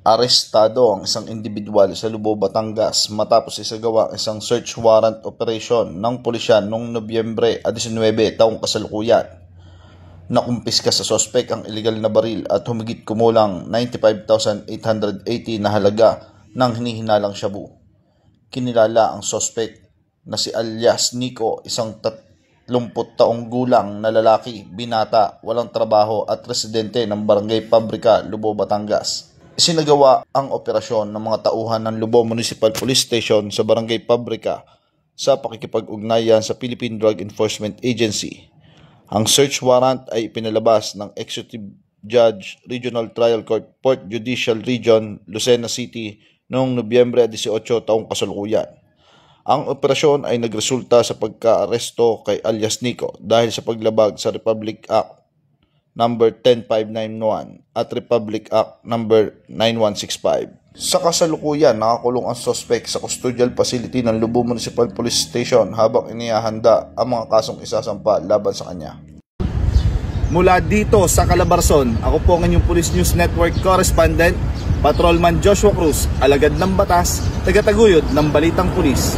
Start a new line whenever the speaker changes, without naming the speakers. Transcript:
Arestado ang isang individual sa Lubao, Batangas matapos isagawa isang search warrant operation ng pulisya noong Nobyembre 19 taong kasalukuyan. Nakumpiska sa sospek ang illegal na baril at humigit kumulang 95,880 na halaga ng hinihinalang shabu. Kinilala ang sospek na si alias Nico, isang 30 taong gulang na lalaki, binata, walang trabaho at residente ng Barangay Pabrika, Lubao, Batangas. Isinagawa ang operasyon ng mga tauhan ng Lubao Municipal Police Station sa Barangay Pabrika sa pakikipag-ugnayan sa Philippine Drug Enforcement Agency. Ang search warrant ay ipinalabas ng Executive Judge Regional Trial Court, Port Judicial Region, Lucena City noong Nobyembre 18 taong kasalukuyan. Ang operasyon ay nagresulta sa pagka-aresto kay alias Nico dahil sa paglabag sa Republic Act No. 10591 at Republic Act No. 9165. Sa kasalukuyan, nakakulong ang suspect sa custodial facility ng Lubao Municipal Police Station habang inihahanda ang mga kasong isasampa laban sa kanya.
Mula dito sa Calabarzon, ako po ang inyong Police News Network correspondent, Patrolman Joshua Cruz, alagad ng batas, tagataguyod ng balitang pulis.